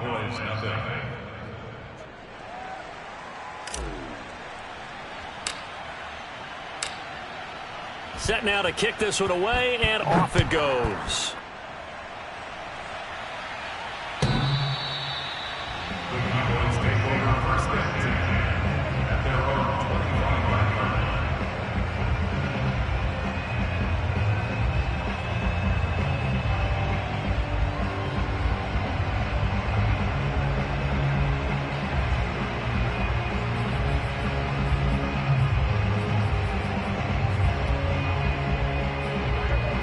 Cowboys, nothing. Set now to kick this one away, and off it goes.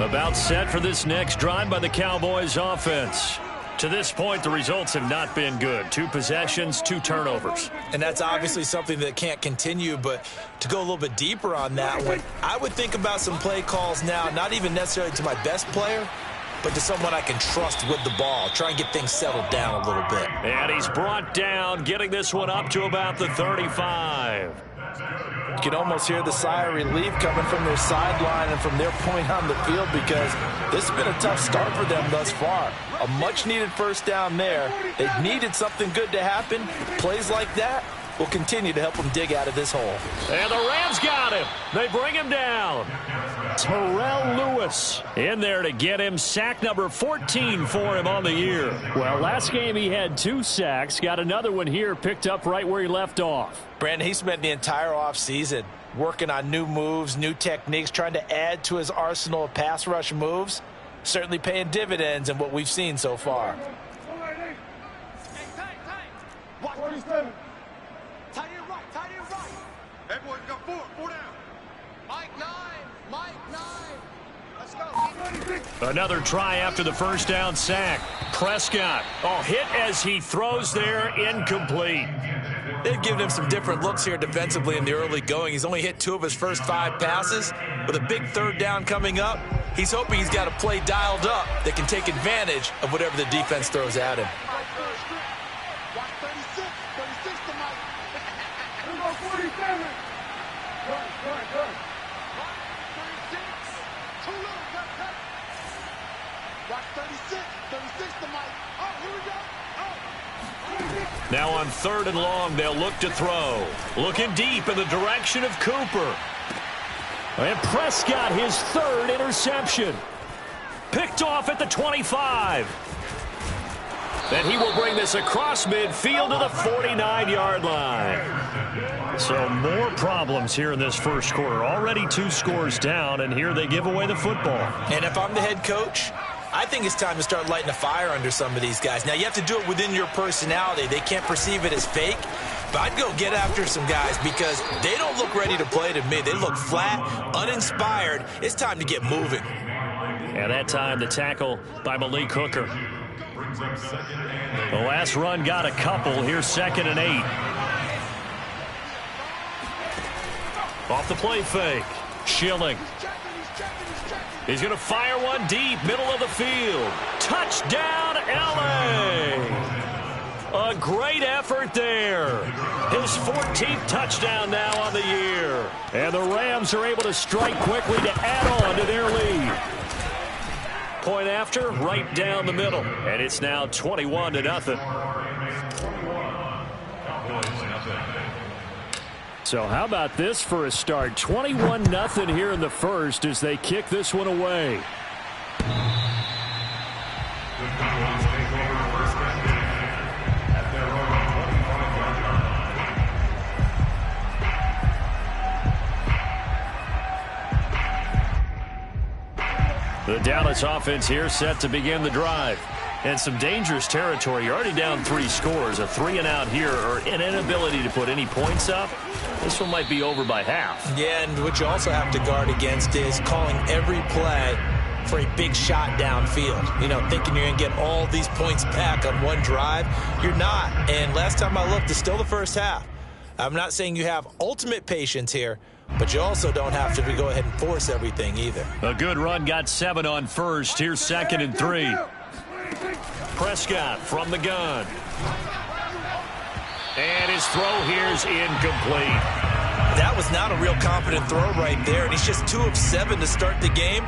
About set for this next drive by the Cowboys offense. To this point, the results have not been good. 2 possessions, 2 turnovers. And that's obviously something that can't continue, but to go a little bit deeper on that one, I would think about some play calls now, not even necessarily to my best player, but to someone I can trust with the ball. Try and get things settled down a little bit. And he's brought down, getting this one up to about the 35. You can almost hear the sigh of relief coming from their sideline and from their point on the field, because this has been a tough start for them thus far. A much-needed first down there. They've needed something good to happen. Plays like that will continue to help them dig out of this hole. And the Rams got him. They bring him down. Terrell Lewis in there to get him. Sack number 14 for him on the year. Well, last game he had 2 sacks. Got another one here, picked up right where he left off. Brandon, he spent the entire offseason working on new moves, new techniques, trying to add to his arsenal of pass rush moves. Certainly paying dividends in what we've seen so far. Everyone got 4 down. Mike 9. Let's go. Another try after the first down sack. Prescott, hit as he throws there, incomplete. They've given him some different looks here defensively in the early going. He's only hit 2 of his first 5 passes. With a big 3rd down coming up, he's hoping he's got a play dialed up that can take advantage of whatever the defense throws at him. Watch 36 to Mike. 47. Good. 36. Too little, cut. Watch 36 to Mike. Oh, here we go. Now on 3rd and long, they'll look to throw. Looking deep in the direction of Cooper. And Prescott, his 3rd interception. Picked off at the 25. And he will bring this across midfield to the 49-yard line. So more problems here in this first quarter. Already 2 scores down, and here they give away the football. And if I'm the head coach, I think it's time to start lighting a fire under some of these guys. Now, you have to do it within your personality. They can't perceive it as fake. But I'd go get after some guys because they don't look ready to play to me. They look flat, uninspired. It's time to get moving. And that time, the tackle by Malik Hooker. The last run got a couple. Here's 2nd and 8. Off the play fake. Schilling. He's going to fire one deep, middle of the field. Touchdown, L.A. A great effort there. His 14th touchdown now on the year. And the Rams are able to strike quickly to add on to their lead. Point after, right down the middle. And it's now 21-0. So how about this for a start? 21-0 here in the first as they kick this one away. The Dallas offense here set to begin the drive. And some dangerous territory. You're already down 3 scores. A 3-and-out here, or an inability to put any points up. This one might be over by half. Yeah, and what you also have to guard against is calling every play for a big shot downfield. You know, thinking you're going to get all these points back on one drive. You're not. And last time I looked, it's still the first half. I'm not saying you have ultimate patience here, but you also don't have to go ahead and force everything either. A good run got 7 on first. Here's 2nd and 3. Prescott from the gun. And his throw here's incomplete. That was not a real confident throw right there, and he's just 2 of 7 to start the game.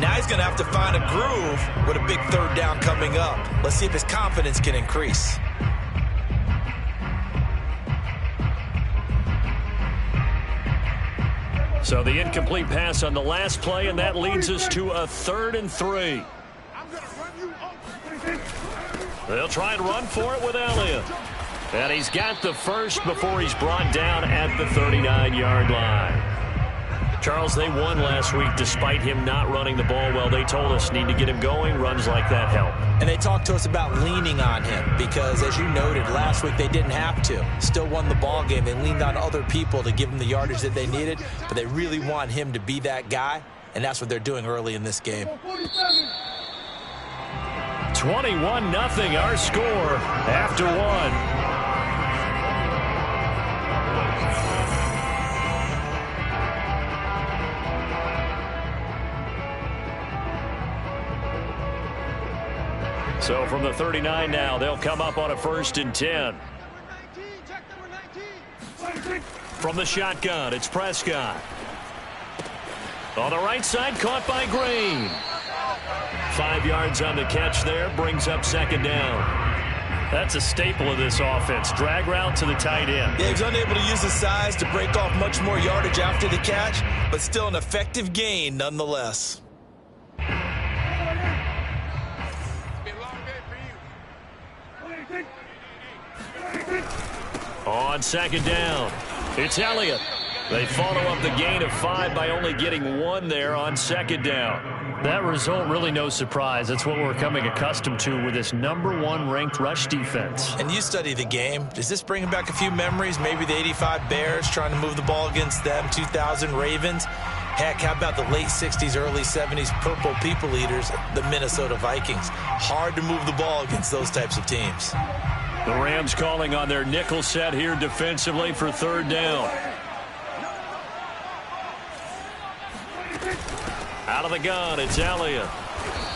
Now he's going to have to find a groove with a big third down coming up. Let's see if his confidence can increase. So the incomplete pass on the last play, and that leads us to a 3rd and 3. They'll try and run for it with Elliott. And he's got the first before he's brought down at the 39-yard line. Charles, they won last week despite him not running the ball well. They told us need to get him going. Runs like that help. And they talked to us about leaning on him because, as you noted, last week they didn't have to. Still won the ball game. They leaned on other people to give them the yardage that they needed, but they really want him to be that guy, and that's what they're doing early in this game. 21-0 our score after one. So from the 39 now, they'll come up on a 1st and 10. From the shotgun, it's Prescott. On the right side, caught by Green. 5 yards on the catch there, brings up 2nd down. That's a staple of this offense. Drag route to the tight end. Yeah, he was unable to use his size to break off much more yardage after the catch, but still an effective gain nonetheless. On 2nd down, it's Elliott. They follow up the gain of 5 by only getting 1 there on 2nd down. That result really no surprise. That's what we're coming accustomed to with this #1 ranked rush defense. And you study the game. Does this bring back a few memories? Maybe the 85 Bears trying to move the ball against them, 2000 Ravens. Heck, how about the late 60s, early 70s Purple People Eaters, the Minnesota Vikings? Hard to move the ball against those types of teams. The Rams calling on their nickel set here defensively for 3rd down. Out of the gun, it's Elliott.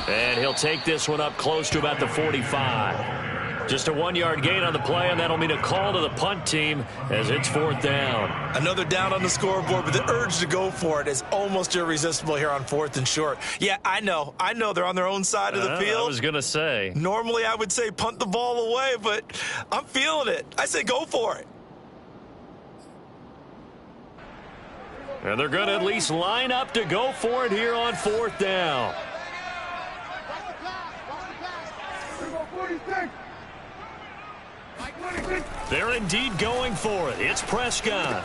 And he'll take this one up close to about the 45. Just a 1-yard gain on the play, and that'll mean a call to the punt team as it's 4th down. Another down on the scoreboard, but the urge to go for it is almost irresistible here on 4th and short. Yeah, I know they're on their own side of the field. I was going to say. Normally I would say punt the ball away, but I'm feeling it. I say go for it. And they're going to at least line up to go for it here on 4th down. They're indeed going for it. It's Prescott.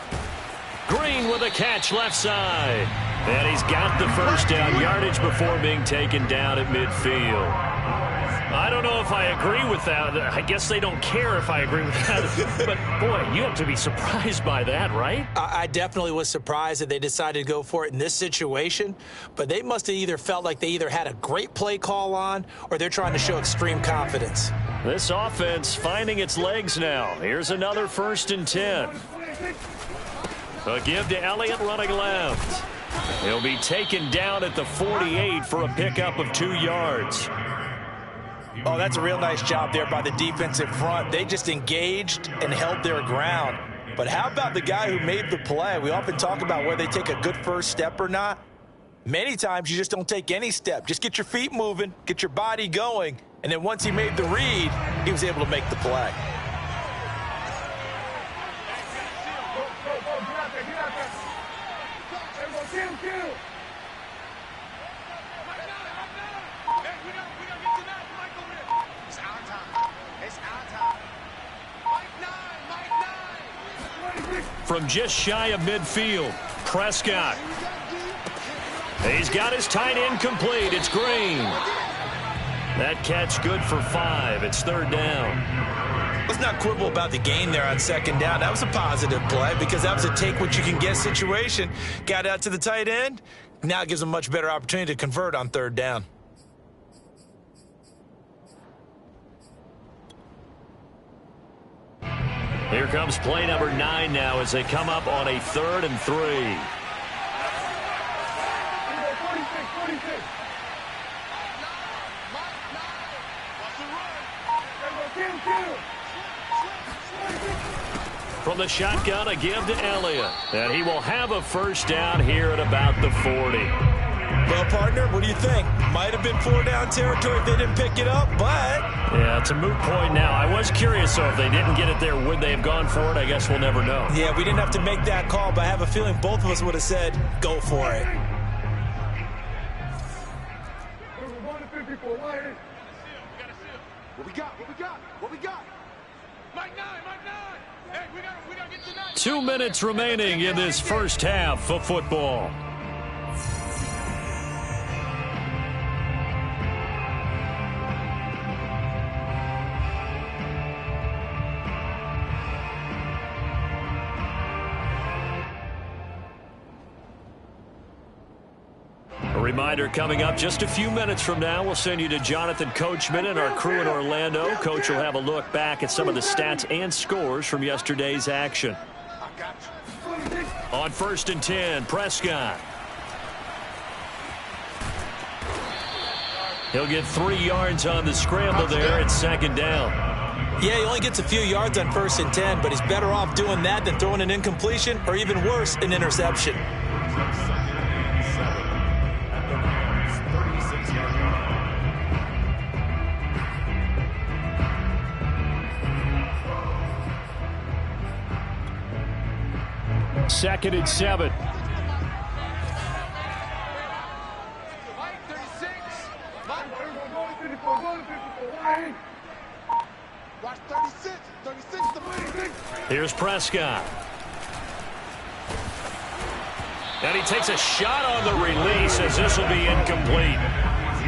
Green with a catch left side. And he's got the first down yardage before being taken down at midfield. I don't know if I agree with that. I guess they don't care if I agree with that. But, boy, you have to be surprised by that, right? I definitely was surprised that they decided to go for it in this situation. But they must have either felt like they either had a great play call on or they're trying to show extreme confidence. This offense finding its legs now. Here's another 1st and 10. A give to Elliott running left. He'll be taken down at the 48 for a pickup of 2 yards. Oh, that's a real nice job there by the defensive front. They just engaged and held their ground. But how about the guy who made the play? We often talk about whether they take a good first step or not. Many times you just don't take any step. Just get your feet moving, get your body going, and then once he made the read, he was able to make the play. From just shy of midfield, Prescott. He's got his tight end complete. It's Green. That catch good for 5. It's 3rd down. Let's not quibble about the gain there on 2nd down. That was a positive play because that was a take-what-you-can-get situation. Got out to the tight end. Now it gives them a much better opportunity to convert on 3rd down. Here comes play number 9 now as they come up on a 3rd and 3. From the shotgun, a give to Elliott. And he will have a first down here at about the 40. Well, partner, what do you think? Might have been 4 down territory if they didn't pick it up, but... Yeah, it's a moot point now. I was curious, so if they didn't get it there, would they have gone for it? I guess we'll never know. Yeah, we didn't have to make that call, but I have a feeling both of us would have said, go for it. What we got? What we got? What we got? Mike 9, Mike 9. Hey, we gotta get to 9. 2 minutes remaining in this first half of football. A reminder coming up just a few minutes from now, we'll send you to Jonathan Coachman and our crew in Orlando. Coach will have a look back at some of the stats and scores from yesterday's action. On 1st and 10, Prescott. He'll get 3 yards on the scramble there at 2nd down. Yeah, he only gets a few yards on 1st and 10, but he's better off doing that than throwing an incompletion or even worse, an interception. Second and 7. Watch 36. 36 to 36. Here's Prescott. And he takes a shot on the release as this will be incomplete.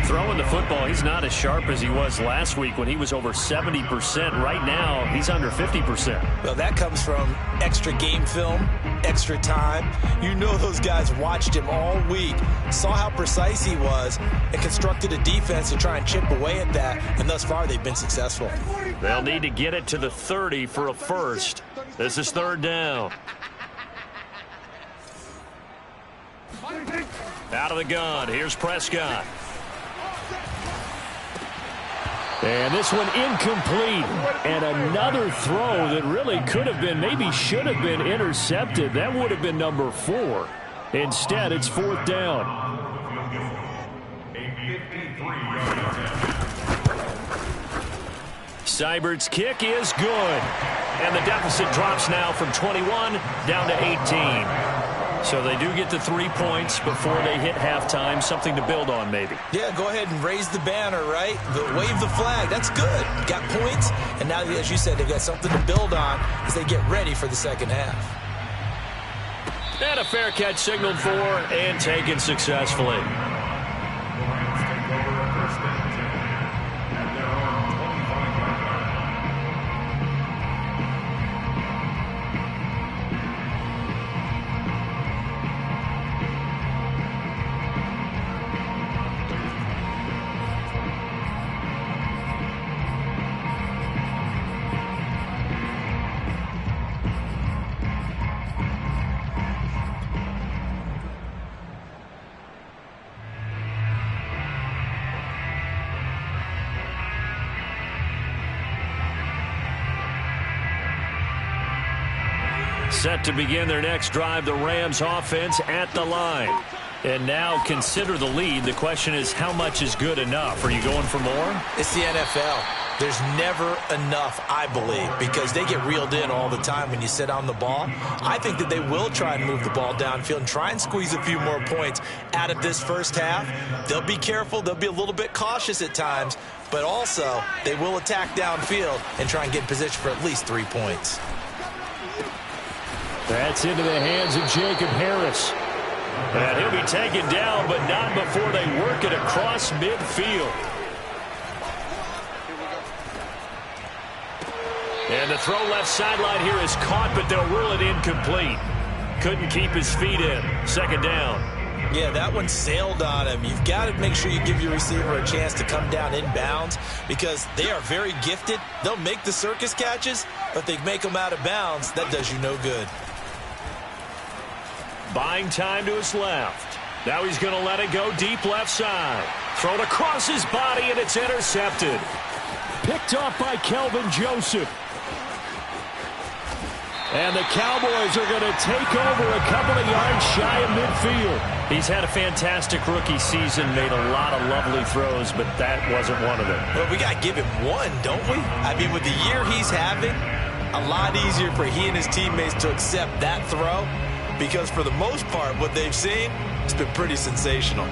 Throwing the football, he's not as sharp as he was last week when he was over 70%. Right now, he's under 50%. Well, that comes from extra game film, extra time. You know those guys watched him all week, saw how precise he was, and constructed a defense to try and chip away at that, and thus far they've been successful. They'll need to get it to the 30 for a first. This is 3rd down. Out of the gun, here's Prescott. And this one incomplete. And another throw that really could have been, maybe should have been intercepted. That would have been number 4. Instead, it's 4th down. Seibert's kick is good. And the deficit drops now from 21 down to 18. So they do get the 3 points before they hit halftime. Something to build on, maybe. Yeah, go ahead and raise the banner, right? Wave the flag. That's good. Got points. And now, as you said, they've got something to build on as they get ready for the second half. And a fair catch signaled for and taken successfully. Set to begin their next drive, the Rams offense at the line. And now consider the lead. The question is, how much is good enough? Are you going for more? It's the NFL. There's never enough, I believe, because they get reeled in all the time when you sit on the ball. I think that they will try and move the ball downfield and try and squeeze a few more points out of this first half. They'll be careful. They'll be a little bit cautious at times, but also they will attack downfield and try and get in position for at least 3 points. That's into the hands of Jacob Harris. And he'll be taken down, but not before they work it across midfield. And the throw left sideline here is caught, but they'll rule it incomplete. Couldn't keep his feet in. 2nd down. Yeah, that one sailed on him. You've got to make sure you give your receiver a chance to come down inbounds because they are very gifted. They'll make the circus catches, but they make them out of bounds. That does you no good. Buying time to his left. Now he's going to let it go deep left side. Thrown across his body, and it's intercepted. Picked off by Kelvin Joseph. And the Cowboys are going to take over a couple of yards shy of midfield. He's had a fantastic rookie season, made a lot of lovely throws, but that wasn't one of them. Well, we got to give him one, don't we? I mean, with the year he's having, a lot easier for he and his teammates to accept that throw because for the most part, what they've seen, it's been pretty sensational.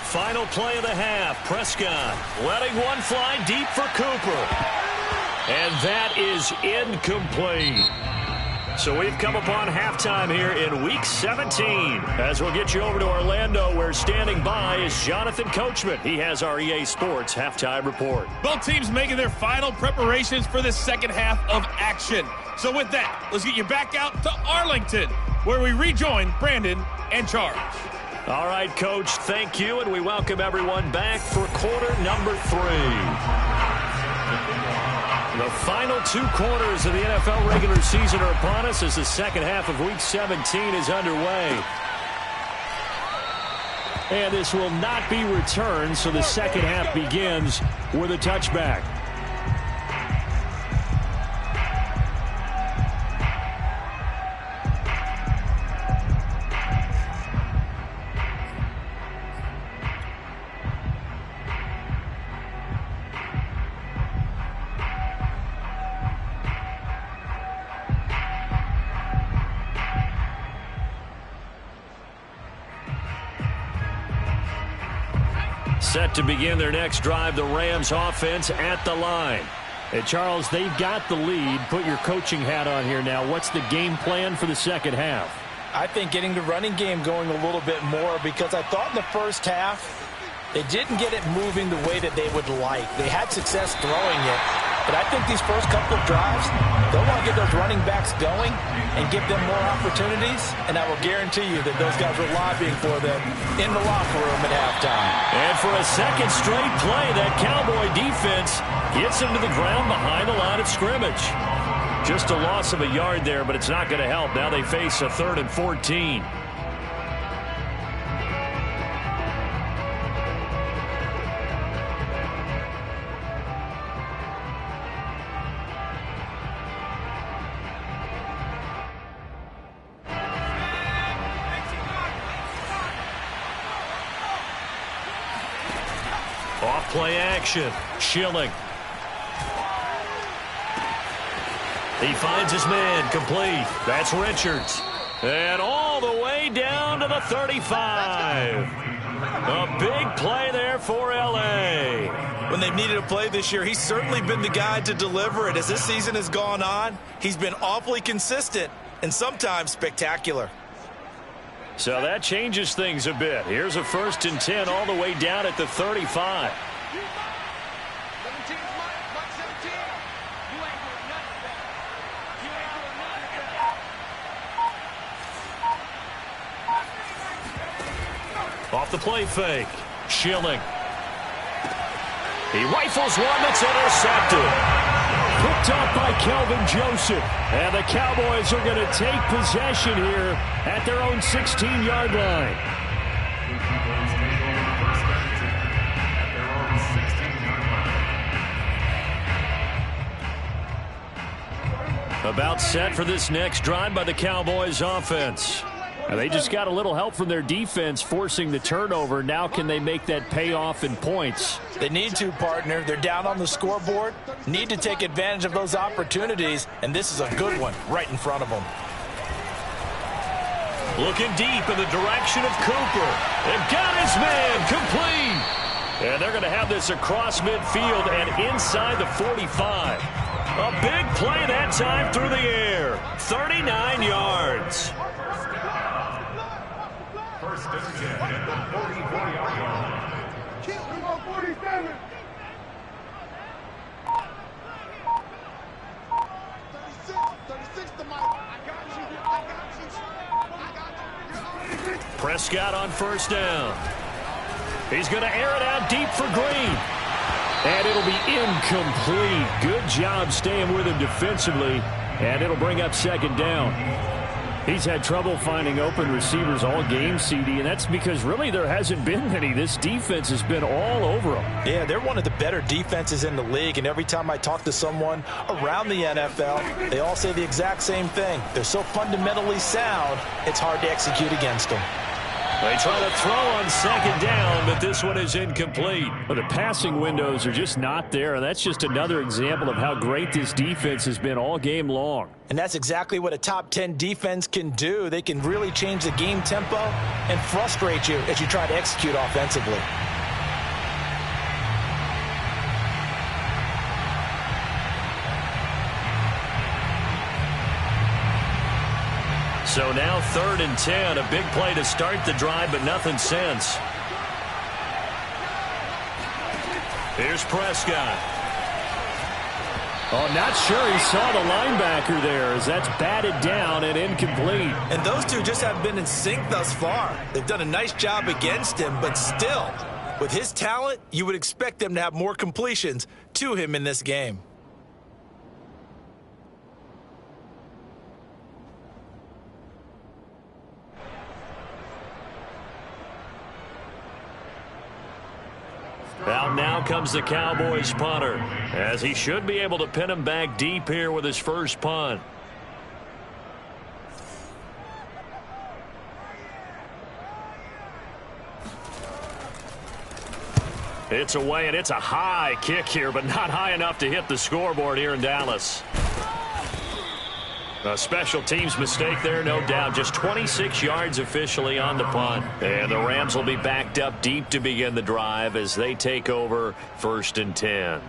Final play of the half. Prescott letting one fly deep for Cooper. And that is incomplete. So we've come upon halftime here in Week 17. As we'll get you over to Orlando, where standing by is Jonathan Coachman. He has our EA Sports halftime report. Both teams making their final preparations for the second half of action. So with that, let's get you back out to Arlington, where we rejoin Brandon and Charles. All right, Coach, thank you, and we welcome everyone back for quarter number 3. The final 2 quarters of the NFL regular season are upon us as the second half of Week 17 is underway. And this will not be returned, so the second half begins with a touchback. Set to begin their next drive, the Rams offense at the line. Hey, Charles, they've got the lead. Put your coaching hat on here now. What's the game plan for the second half? I think getting the running game going a little bit more because I thought in the first half they didn't get it moving the way that they would like. They had success throwing it, but I think these first couple of drives, they'll want to get those running backs going and give them more opportunities, and I will guarantee you that those guys were lobbying for them in the locker room at halftime. And for a second straight play, that Cowboy defense gets him to the ground behind the line of scrimmage. Just a loss of a yard there, but it's not going to help. Now they face a 3rd and 14. Off-play action. Schilling. He finds his man, complete. That's Richards. And all the way down to the 35. A big play there for L.A. When they've needed a play this year, he's certainly been the guy to deliver it. As this season has gone on, he's been awfully consistent and sometimes spectacular. So that changes things a bit. Here's a 1st and 10 all the way down at the 35. Off the play fake. Schilling. He rifles one that's intercepted. Picked up by Kelvin Joseph. And the Cowboys are going to take possession here at their own 16-yard line. About set for this next drive by the Cowboys offense. Now they just got a little help from their defense forcing the turnover. Now can they make that pay off in points? They need to, partner. They're down on the scoreboard. Need to take advantage of those opportunities, and this is a good one right in front of them. Looking deep in the direction of Cooper. And got his man complete. And they're going to have this across midfield and inside the 45. A big play that time through the air. 39 yards. First and 10 at the 40-yard line. Come on, 47. 36 to Mike. I got you. Prescott on 1st down. He's going to air it out deep for Green. And it'll be incomplete. Good job staying with him defensively, and it'll bring up second down. He's had trouble finding open receivers all game, CD, and that's because really there hasn't been many. This defense has been all over them. Yeah, they're one of the better defenses in the league, and every time I talk to someone around the NFL, they all say the exact same thing. They're so fundamentally sound, it's hard to execute against them. They try to throw on second down, but this one is incomplete. Well, the passing windows are just not there, and that's just another example of how great this defense has been all game long. And that's exactly what a top 10 defense can do. They can really change the game tempo and frustrate you as you try to execute offensively. So now 3rd and 10, a big play to start the drive, but nothing since. Here's Prescott. Oh, not sure he saw the linebacker there as that's batted down and incomplete. And those two just haven't been in sync thus far. They've done a nice job against him, but still, with his talent, you would expect them to have more completions to him in this game. Out now comes the Cowboys punter, as he should be able to pin him back deep here with his first punt. It's away, and it's a high kick here, but not high enough to hit the scoreboard here in Dallas. A special teams mistake there, no doubt. Just 26 yards officially on the punt. And the Rams will be backed up deep to begin the drive as they take over 1st and 10.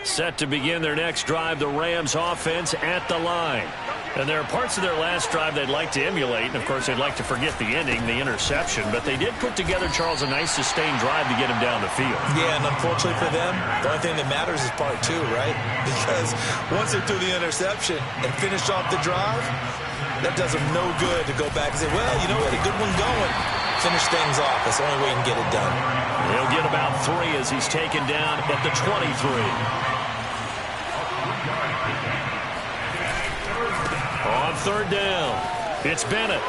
Set to begin their next drive, the Rams offense at the line. And there are parts of their last drive they'd like to emulate. And, of course, they'd like to forget the ending, the interception. But they did put together, Charles, a nice sustained drive to get him down the field. Yeah, and unfortunately for them, the only thing that matters is part 2, right? Because once they threw the interception and finished off the drive, that does them no good to go back and say, well, you know, we had a good one going. Finish things off. That's the only way you can get it done. He'll get about 3 as he's taken down at the 23. On 3rd down, it's Bennett.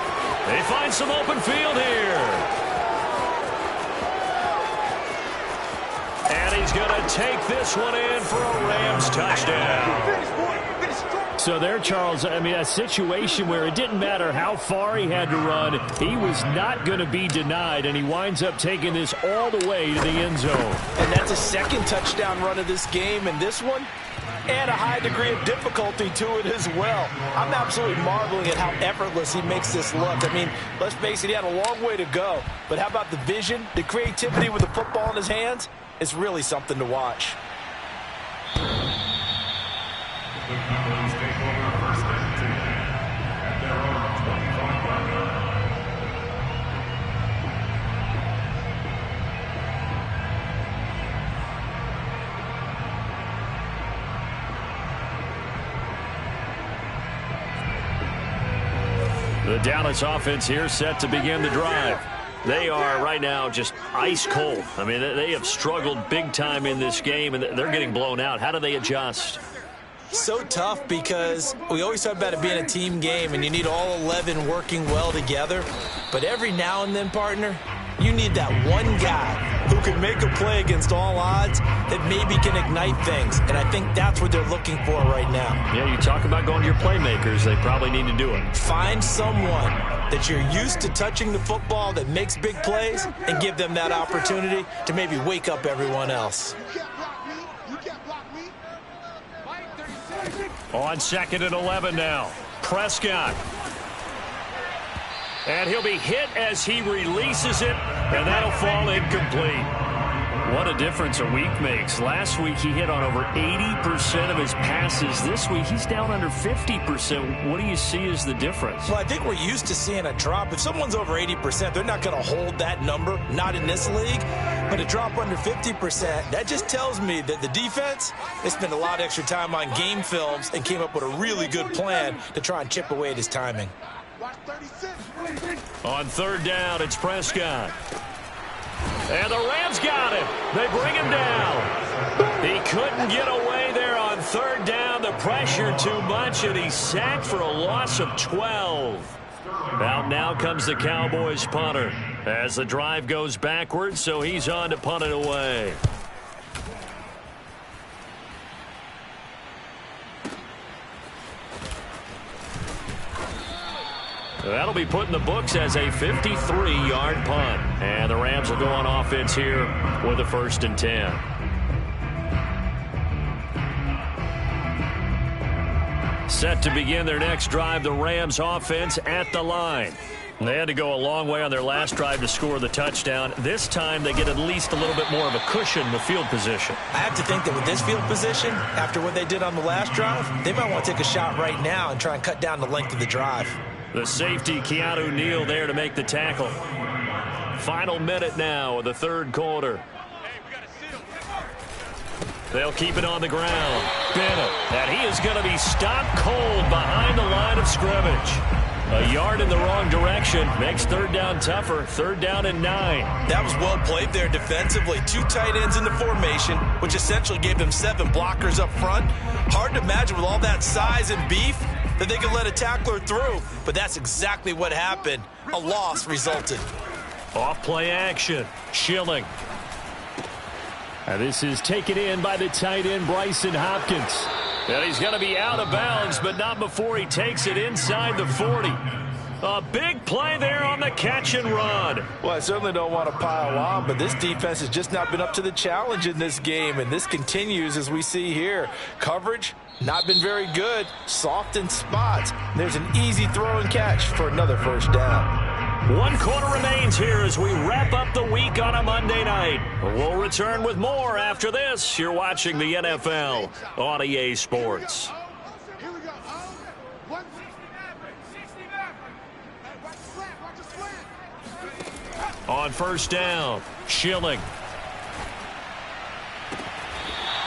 They find some open field here. And he's going to take this one in for a Rams touchdown. So there, Charles, I mean, a situation where it didn't matter how far he had to run, he was not going to be denied, and he winds up taking this all the way to the end zone. And that's a second touchdown run of this game, and this one, and a high degree of difficulty to it as well. I'm absolutely marveling at how effortless he makes this look. I mean, let's face it, he had a long way to go. But how about the vision, the creativity with the football in his hands? It's really something to watch. The Cowboys take over 1st and 10 at their own 25-yard line. The Dallas offense here set to begin the drive. They are right now just ice cold. I mean, they have struggled big time in this game, and they're getting blown out. How do they adjust? So tough because we always talk about it being a team game, and you need all 11 working well together. But every now and then, partner, you need that one guy who can make a play against all odds that maybe can ignite things. And I think that's what they're looking for right now. Yeah, you talk about going to your playmakers. They probably need to do it. Find someone that you're used to touching the football that makes big plays and give them that opportunity to maybe wake up everyone else. You can't block me. You can't block me. Mike, 36. On 2nd and 11 now. Prescott. And he'll be hit as he releases it, and that'll fall incomplete. What a difference a week makes. Last week he hit on over 80% of his passes. This week he's down under 50%. What do you see as the difference? Well, I think we're used to seeing a drop. If someone's over 80%, they're not going to hold that number, not in this league. But a drop under 50%, that just tells me that the defense, they spent a lot of extra time on game films and came up with a really good plan to try and chip away at his timing. Watch 36. On 3rd down, it's Prescott. And the Rams got him. They bring him down. He couldn't get away there on third down. The pressure too much, and he's sacked for a loss of 12. Now comes the Cowboys punter as the drive goes backwards, so he's on to punt it away. That'll be put in the books as a 53-yard punt. And the Rams will go on offense here with a 1st and 10. Set to begin their next drive, the Rams offense at the line. They had to go a long way on their last drive to score the touchdown. This time they get at least a little bit more of a cushion with field position. I have to think that with this field position, after what they did on the last drive, they might want to take a shot right now and try and cut down the length of the drive. The safety, Keanu Neal, there to make the tackle. Final minute now of the third quarter. They'll keep it on the ground. Bennett, and he is going to be stopped cold behind the line of scrimmage. A yard in the wrong direction makes third down tougher. 3rd down and 9. That was well played there defensively. 2 tight ends in the formation, which essentially gave them 7 blockers up front. Hard to imagine with all that size and beef that they could let a tackler through, but that's exactly what happened. A loss resulted. Off play action. Schilling. And this is taken in by the tight end, Bryson Hopkins. And he's going to be out of bounds, but not before he takes it inside the 40. A big play there on the catch and run. Well, I certainly don't want to pile on, but this defense has just not been up to the challenge in this game, and this continues as we see here. Coverage, not been very good. Soft in spots. There's an easy throw and catch for another 1st down. 1 quarter remains here as we wrap up the week on a Monday night. We'll return with more after this. You're watching the NFL on EA Sports. Here we go. On 1st down, Schilling.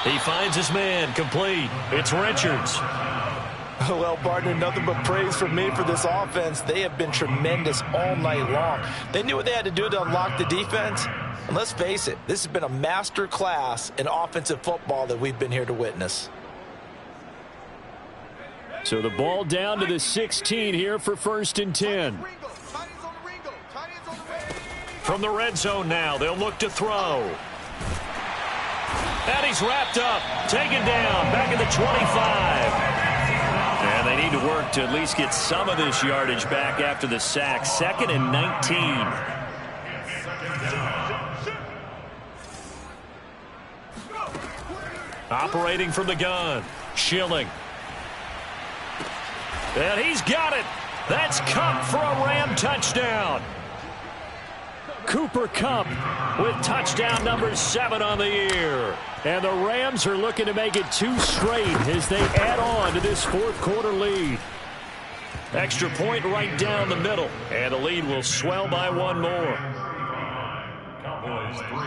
He finds his man, complete. It's Richards. Well, partner, nothing but praise from me for this offense. They have been tremendous all night long. They knew what they had to do to unlock the defense. And let's face it, this has been a master class in offensive football that we've been here to witness. So the ball down to the 16 here for 1st and 10. From the red zone now, they'll look to throw. And he's wrapped up, taken down, back at the 25. And they need to work to at least get some of this yardage back after the sack. 2nd and 19. Operating from the gun, Schilling. And he's got it. That's Kupp for a Ram touchdown. Cooper Kupp with touchdown number 7 on the year. And the Rams are looking to make it 2 straight as they add on to this 4th quarter lead. Extra point right down the middle. And the lead will swell by 1 more. Cowboys 3.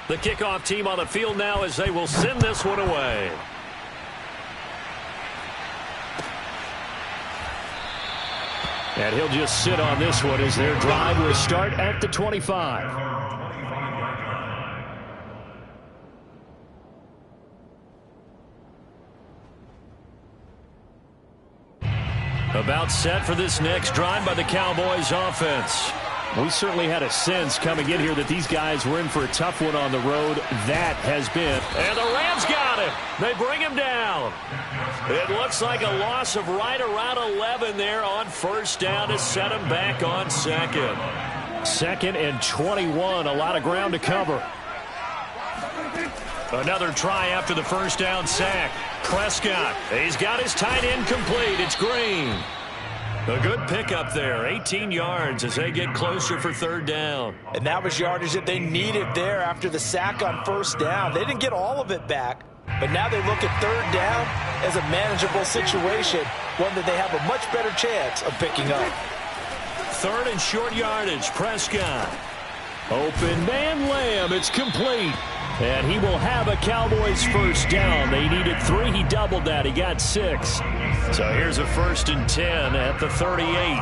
The kickoff team on the field now as they will send this one away. And he'll just sit on this one as their drive will start at the 25. About set for this next drive by the Cowboys offense. We certainly had a sense coming in here that these guys were in for a tough one on the road. That has been. And the Rams got him. They bring him down. It looks like a loss of right around 11 there on 1st down to set him back on 2nd. 2nd and 21. A lot of ground to cover. Another try after the 1st down sack. Prescott. He's got his tight end complete. It's Green. A good pickup there, 18 yards as they get closer for 3rd down. And that was yardage that they needed there after the sack on 1st down. They didn't get all of it back, but now they look at 3rd down as a manageable situation, one that they have a much better chance of picking up. 3rd and short yardage, Prescott. Open man Lamb, it's complete. And he will have a Cowboys first down. They needed 3. He doubled that. He got 6. So here's a 1st and 10 at the 38.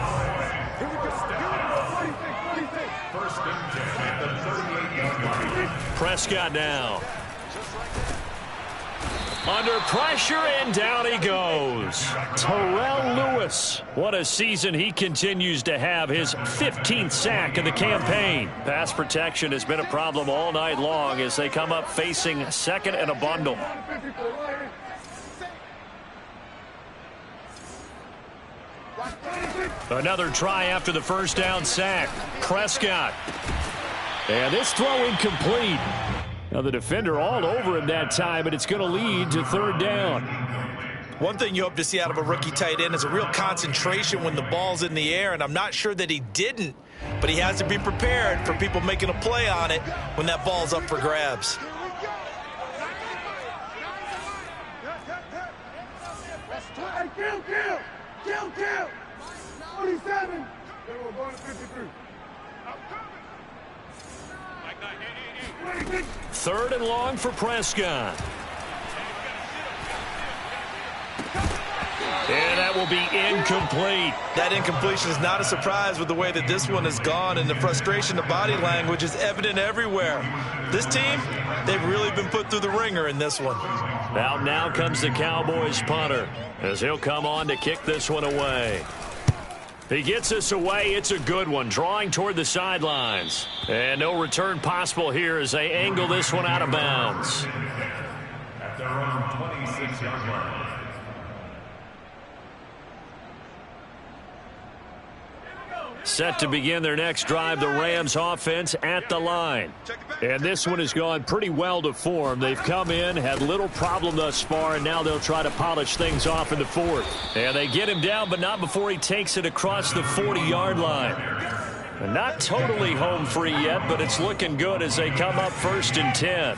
First and 10 at the 38-yard line. Prescott now. Under pressure, and down he goes. Terrell Lewis. What a season he continues to have. His 15th sack of the campaign. Pass protection has been a problem all night long as they come up facing second and a bundle. Another try after the first down sack. Prescott. And this throw incomplete. Now the defender all over him that time, and it's going to lead to 3rd down. One thing you hope to see out of a rookie tight end is a real concentration when the ball's in the air, and I'm not sure that he didn't, but he has to be prepared for people making a play on it when that ball's up for grabs. Kill. 47. Then we're going to 53. 3rd and long for Prescott. And that will be incomplete. That incompletion is not a surprise with the way that this one has gone, and the frustration, the body language is evident everywhere. This team, they've really been put through the ringer in this one. Out now comes the Cowboys punter as he'll come on to kick this one away. He gets this away. It's a good one, drawing toward the sidelines. And no return possible here as they angle this one out of bounds. At their own 26-yard line. Set to begin their next drive, the Rams offense at the line. And this one has gone pretty well to form. They've come in, had little problem thus far, and now they'll try to polish things off in the 4th. And they get him down, but not before he takes it across the 40-yard line. And not totally home free yet, but it's looking good as they come up 1st and 10.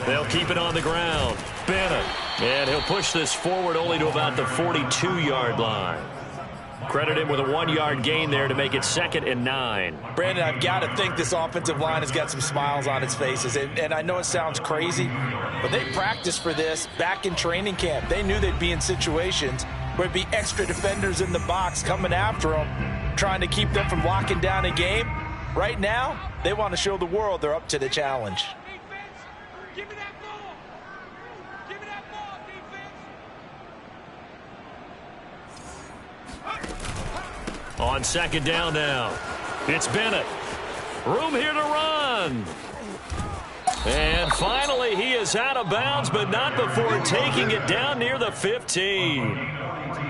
They'll keep it on the ground. Bennett. And he'll push this forward only to about the 42-yard line. Credit him with a 1-yard gain there to make it 2nd and 9. Brandon, I've got to think this offensive line has got some smiles on its faces. And I know it sounds crazy, but they practiced for this back in training camp. They knew they'd be in situations where it'd be extra defenders in the box coming after them, trying to keep them from locking down a game. Right now, they want to show the world they're up to the challenge. Give me that ball. Give me that ball, defense. On 2nd down now. It's Bennett. Room here to run. And finally, he is out of bounds, but not before taking it down near the 15.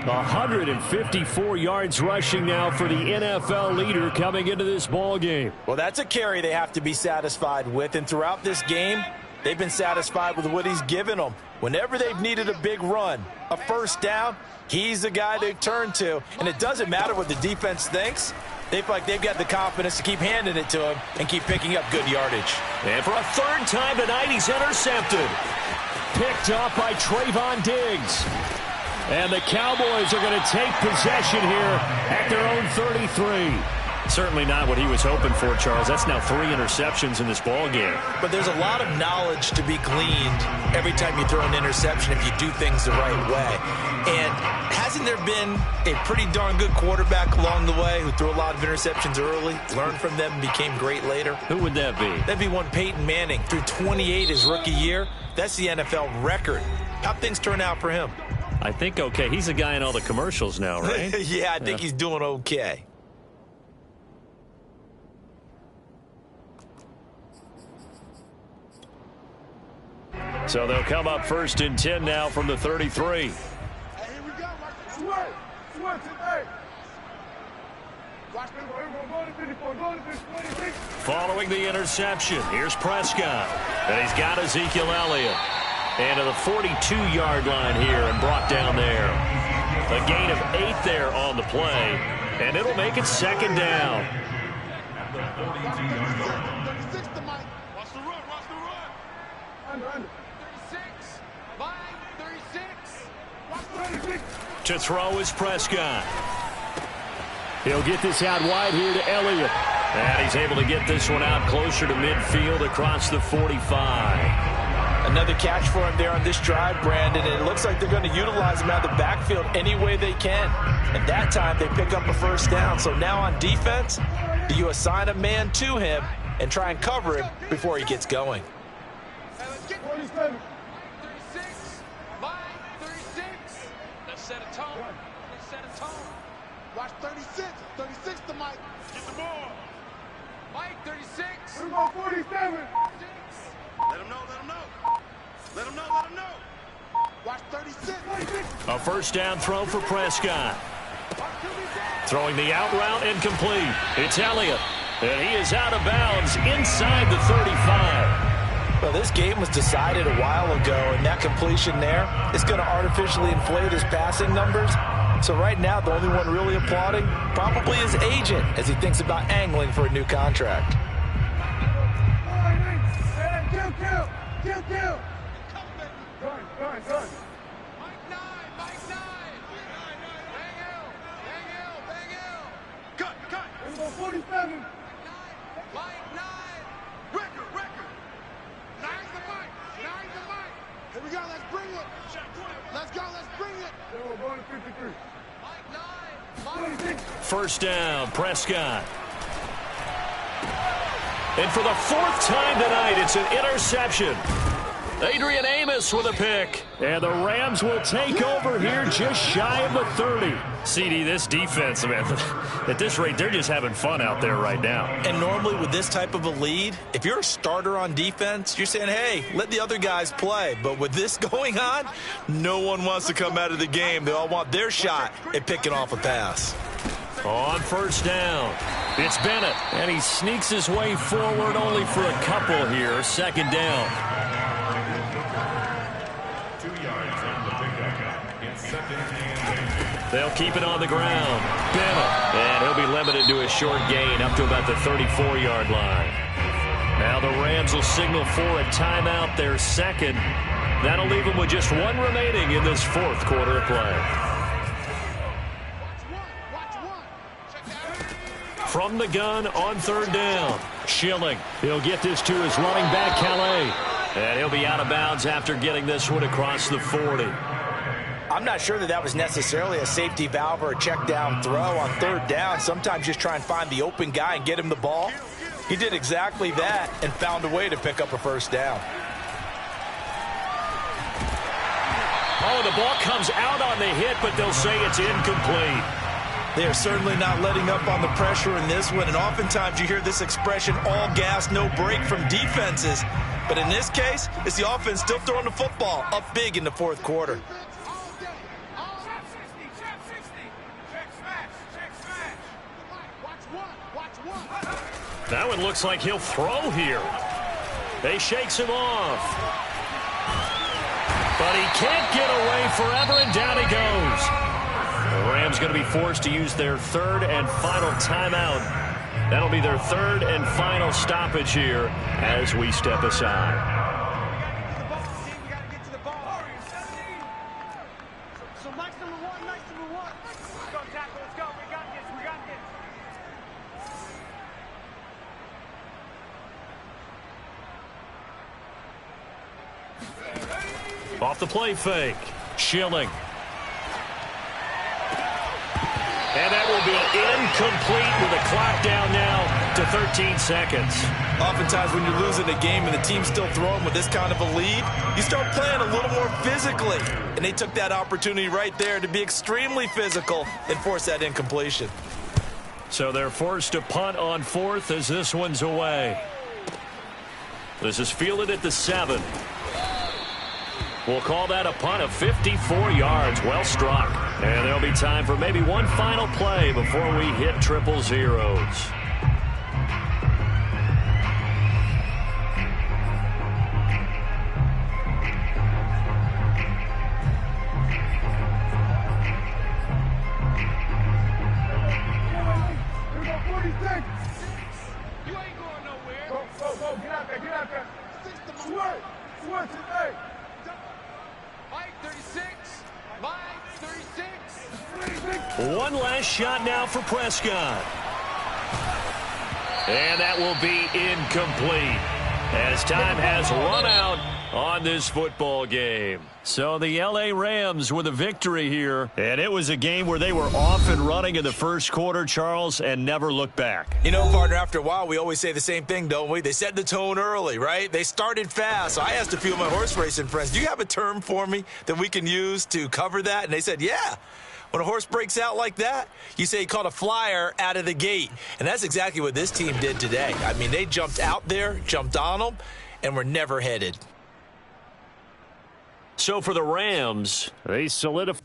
154 yards rushing now for the NFL leader coming into this ball game. Well, that's a carry they have to be satisfied with, and throughout this game, they've been satisfied with what he's given them. Whenever they've needed a big run, a first down, he's the guy they've turned to. And it doesn't matter what the defense thinks. They feel like they've got the confidence to keep handing it to him and keep picking up good yardage. And for a 3rd time tonight, he's intercepted. Picked off by Trayvon Diggs. And the Cowboys are going to take possession here at their own 33. Certainly not what he was hoping for, Charles. That's now 3 interceptions in this ball game. But there's a lot of knowledge to be gleaned every time you throw an interception if you do things the right way. And hasn't there been a pretty darn good quarterback along the way who threw a lot of interceptions early, learned from them, and became great later? Who would that be? That'd be one Peyton Manning. Threw 28 his rookie year. That's the NFL record. How'd things turn out for him? I think okay. He's a guy in all the commercials now, right? Yeah, I think he's doing okay. So they'll come up 1st and 10 now from the 33. Hey, here we go. Swerve today. Watch them. Go to 54. Go to 56. Following the interception, here's Prescott. And he's got Ezekiel Elliott. And to the 42-yard line here and brought down there. A gain of 8 there on the play. And it'll make it 2nd down. 36 to Mike. Watch the run. Watch the run. Under. 36. Line 36. Watch 36. To throw is Prescott. He'll get this out wide here to Elliott. And he's able to get this one out closer to midfield across the 45. Another catch for him there on this drive, Brandon. And it looks like they're going to utilize him out of the backfield any way they can. And that time they pick up a first down. So now on defense, do you assign a man to him and try and cover him before he gets going? Hey, let's get 37. 36. Line 36. Let's set a tone. Let's set a tone. Watch 36. 36 to Mike. Get the ball. Mike 36. What about 47? Let him know. Let him know. Let him know. Let him know. Watch 36. A first down throw for Prescott. Throwing the out route incomplete. It's Elliott. And he is out of bounds inside the 35. Well, this game was decided a while ago, and that completion there is going to artificially inflate his passing numbers. So right now, the only one really applauding probably his agent as he thinks about angling for a new contract. Kill. Gun. Mike 9. Bang L. Cut. 47. Mike 9. Record. 9's the Mike. Here we go, let's bring it. Let's bring it. We're going to 53. Mike 9. First down, Prescott. And for the fourth time tonight, it's an interception. Adrian Amos with a pick. And the Rams will take over here just shy of the 30. CD, this defense, man, at this rate, they're just having fun out there right now. And normally with this type of a lead, if you're a starter on defense, you're saying, hey, let the other guys play. But with this going on, no one wants to come out of the game. They all want their shot at picking off a pass. On first down, it's Bennett. And he sneaks his way forward only for a couple here. Second down. 2 yards on the pickup. It's second and 8. They'll keep it on the ground. Bennett. And he'll be limited to a short gain up to about the 34-yard line. Now the Rams will signal for a timeout, their second. That'll leave them with just one remaining in this fourth quarter of play. From the gun on third down. Schilling. He'll get this to his running back, Calais. And he'll be out of bounds after getting this one across the 40. I'm not sure that was necessarily a safety valve or a check down throw on third down. Sometimes just try and find the open guy and get him the ball. He did exactly that and found a way to pick up a first down. Oh, the ball comes out on the hit, but they'll say it's incomplete. They are certainly not letting up on the pressure in this one, and oftentimes you hear this expression, all gas, no break from defenses. But in this case, it's the offense still throwing the football up big in the fourth quarter. That one looks like he'll throw here. They shakes him off. But he can't get away forever, and down he goes. The Rams going to be forced to use their third and final timeout. That'll be their third and final stoppage here as we step aside. We got to get to the ball. So Mike's number one. Let's go, tackle. Let's go. We got this. Off the play fake. Schilling. And that will be incomplete with a clock down now to 13 seconds. Oftentimes when you're losing a game and the team's still throwing with this kind of a lead, you start playing a little more physically. And they took that opportunity right there to be extremely physical and force that incompletion. So they're forced to punt on fourth as this one's away. This is fielded at the 7. We'll call that a punt of 54 yards. Well struck. And there'll be time for maybe one final play before we hit triple zeros. You ain't going nowhere. Go. Get out there. 6 to my Switch it, Mike 36. Mike 36. One last shot now for Prescott. And that will be incomplete as time has run out on this football game. So the L.A. Rams with a victory here. And it was a game where they were off and running in the first quarter, Charles, and never looked back. You know, partner, after a while, we always say the same thing, don't we? They set the tone early, right? They started fast. So I asked a few of my horse racing friends, do you have a term for me that we can use to cover that? And they said, yeah. When a horse breaks out like that, you say he caught a flyer out of the gate. And that's exactly what this team did today. I mean, they jumped out there, jumped on them, and were never headed. So for the Rams, they solidify.